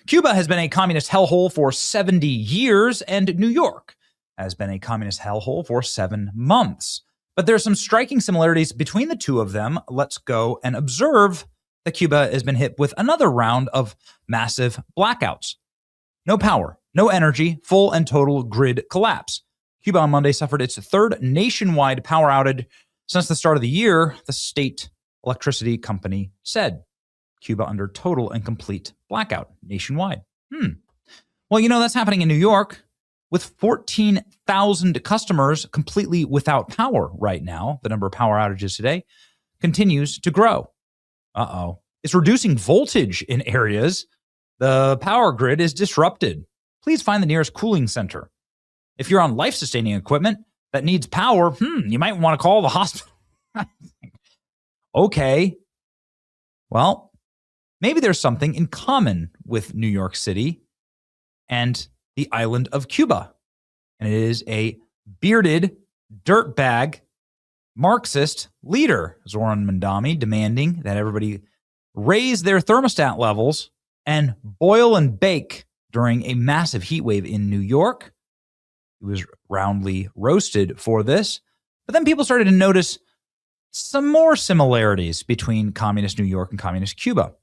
Cuba has been a communist hellhole for 70 years, and New York has been a communist hellhole for 7 months. But there are some striking similarities between the two of them. Let's go and observe that Cuba has been hit with another round of massive blackouts. No power, no energy, full and total grid collapse. Cuba on Monday suffered its third nationwide power outage since the start of the year, the state electricity company said. Cuba under total and complete blackout nationwide. Well, that's happening in New York with 14,000 customers completely without power right now. The number of power outages today continues to grow. It's reducing voltage in areas. The power grid is disrupted. Please find the nearest cooling center. If you're on life-sustaining equipment that needs power, you might want to call the hospital. Okay. Well, maybe there's something in common with New York City and the island of Cuba. And it is a bearded, dirtbag, Marxist leader, Zoran Mamdani, demanding that everybody raise their thermostat levels and boil and bake during a massive heat wave in New York. He was roundly roasted for this. But then people started to notice some more similarities between communist New York and communist Cuba.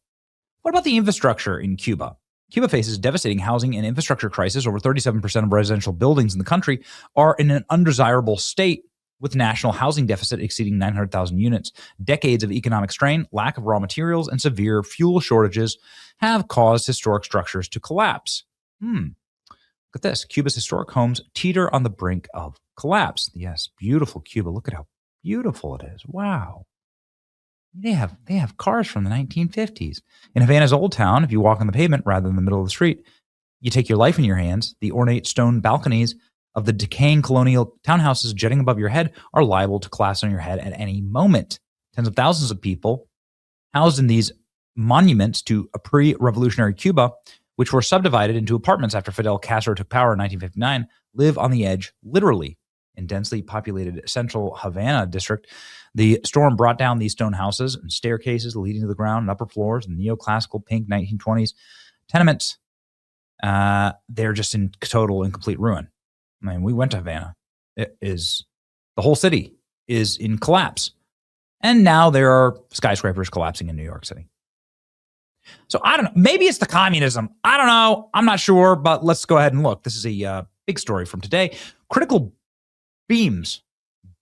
What about the infrastructure in Cuba? Cuba faces devastating housing and infrastructure crisis. Over 37% of residential buildings in the country are in an undesirable state, with national housing deficit exceeding 900,000 units. Decades of economic strain, lack of raw materials, and severe fuel shortages have caused historic structures to collapse. Look at this. Cuba's historic homes teeter on the brink of collapse. Yes, beautiful Cuba. Look at how beautiful it is. Wow. They have cars from the 1950s. In Havana's Old Town, if you walk on the pavement rather than the middle of the street, you take your life in your hands. The ornate stone balconies of the decaying colonial townhouses jutting above your head are liable to collapse on your head at any moment. Tens of thousands of people housed in these monuments to a pre-revolutionary Cuba, which were subdivided into apartments after Fidel Castro took power in 1959, live on the edge, literally, in densely populated central Havana district. The storm brought down these stone houses and staircases leading to the ground and upper floors and neoclassical pink 1920s tenements. They're just in total and complete ruin. I mean, we went to Havana. The whole city is in collapse. And now there are skyscrapers collapsing in New York City. So I don't know. Maybe it's the communism. I don't know. I'm not sure, but let's go ahead and look. This is a big story from today. Critical beams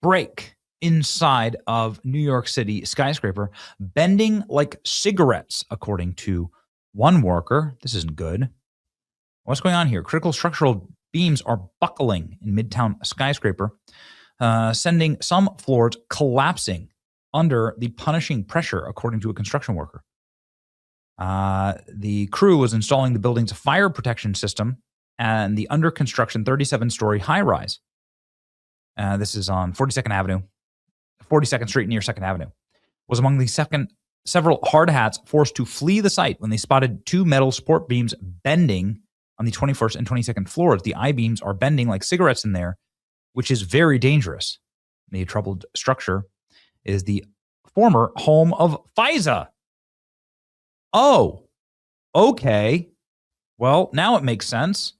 break inside of New York City skyscraper, bending like cigarettes, according to one worker. This isn't good. What's going on here? Critical structural beams are buckling in Midtown skyscraper, sending some floors collapsing under the punishing pressure, according to a construction worker. The crew was installing the building's fire protection system and the under construction 37-story high-rise. This is on 42nd Street near 2nd Avenue. Was among the several hard hats forced to flee the site when they spotted two metal support beams bending on the 21st and 22nd floors. The I-beams are bending like cigarettes in there, which is very dangerous. The troubled structure is the former home of FISA. Oh, okay. Well, now it makes sense.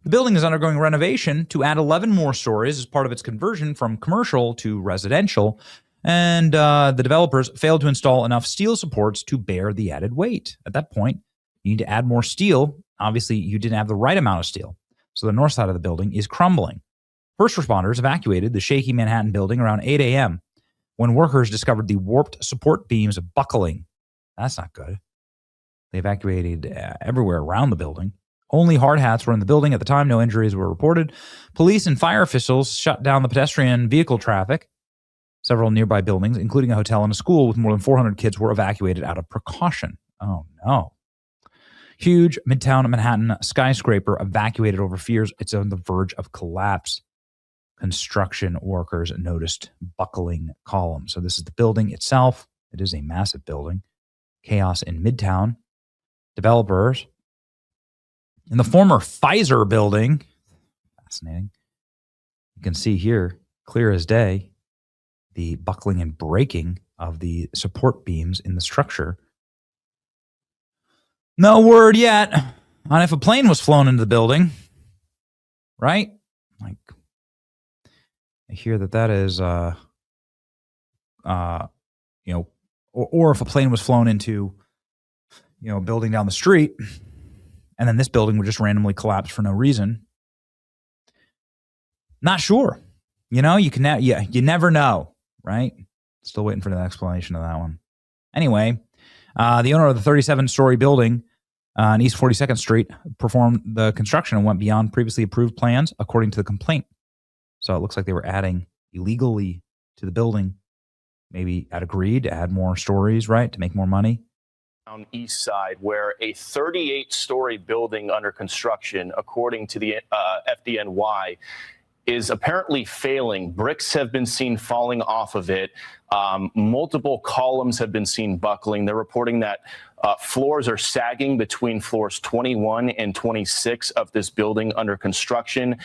The building is undergoing renovation to add 11 more stories as part of its conversion from commercial to residential, and the developers failed to install enough steel supports to bear the added weight. At that point, you need to add more steel. Obviously, you didn't have the right amount of steel, so the north side of the building is crumbling. First responders evacuated the shaky Manhattan building around 8 a.m. when workers discovered the warped support beams buckling. That's not good. They evacuated everywhere around the building. Only hard hats were in the building at the time. No injuries were reported. Police and fire officials shut down the pedestrian vehicle traffic. Several nearby buildings, including a hotel and a school with more than 400 kids, were evacuated out of precaution. Oh, no. Huge Midtown Manhattan skyscraper evacuated over fears it's on the verge of collapse. Construction workers noticed buckling columns. So this is the building itself. It is a massive building. Chaos in Midtown. Developers in the former Pfizer building, fascinating. You can see here, clear as day, the buckling and breaking of the support beams in the structure. No word yet And if a plane was flown into the building, right? Like, I hear that is, or if a plane was flown into, a building down the street, and then this building would just randomly collapse for no reason. Not sure. You never know, right? Still waiting for the explanation of that one. Anyway, the owner of the 37-story building on East 42nd Street performed the construction and went beyond previously approved plans, according to the complaint. So it looks like they were adding illegally to the building. Maybe at agreed to add more stories, right, to make more money. On East Side, where a 38-story building under construction, according to the FDNY, is apparently failing. Bricks have been seen falling off of it. Multiple columns have been seen buckling. They're reporting that floors are sagging between floors 21 and 26 of this building under construction.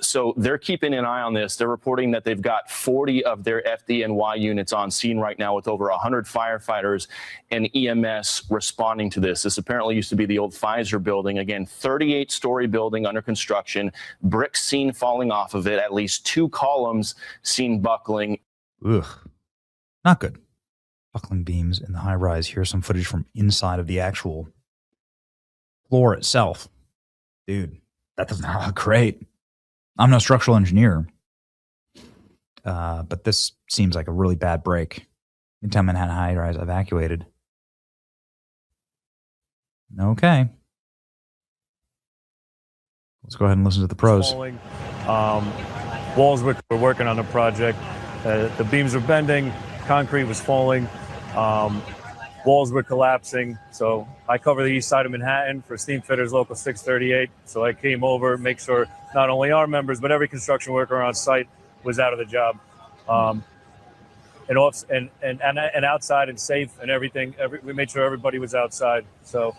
So they're keeping an eye on this. They're reporting that they've got 40 of their FDNY units on scene right now, with over 100 firefighters and EMS responding to this. This apparently used to be the old Pfizer building. Again, 38-story building under construction, bricks seen falling off of it, at least 2 columns seen buckling. Ugh, not good. Buckling beams in the high rise. Here's some footage from inside of the actual floor itself. Dude, that does not look great. I'm no structural engineer, but this seems like a really bad break. Midtown Manhattan high rise evacuated. Okay. Let's go ahead and listen to the pros. Walls were working on a project. The beams were bending. Concrete was falling. Walls were collapsing. So I cover the east side of Manhattan for Steam Fitters Local 638. So I came over, make sure not only our members, but every construction worker on site was out of the job. And outside and safe and everything. We made sure everybody was outside. So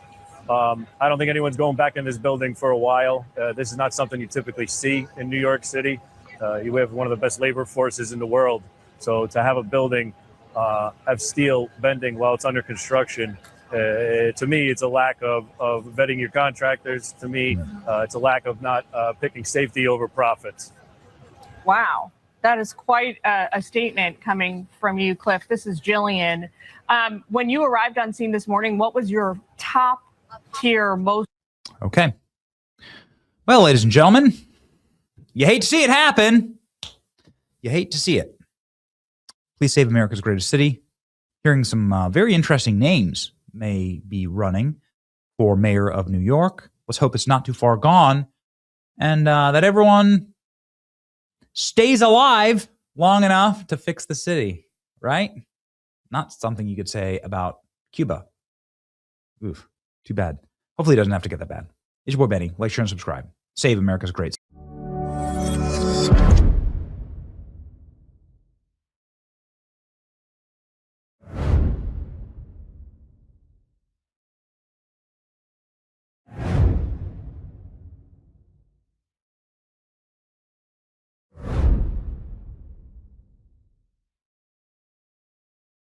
I don't think anyone's going back in this building for a while. This is not something you typically see in New York City. You have one of the best labor forces in the world. So to have a building have steel bending while it's under construction, to me, it's a lack of vetting your contractors. To me, it's a lack of not picking safety over profits. Wow. That is quite a statement coming from you, Cliff. This is Jillian. When you arrived on scene this morning, what was your top tier most? Okay. Well, ladies and gentlemen, you hate to see it happen. You hate to see it. Please save America's greatest city. Hearing some very interesting names may be running for mayor of New York. Let's hope it's not too far gone, and that everyone stays alive long enough to fix the city, right? Not something you could say about Cuba. Oof, too bad. Hopefully it doesn't have to get that bad. It's your boy Benny. Like, share, and subscribe. Save America's great city.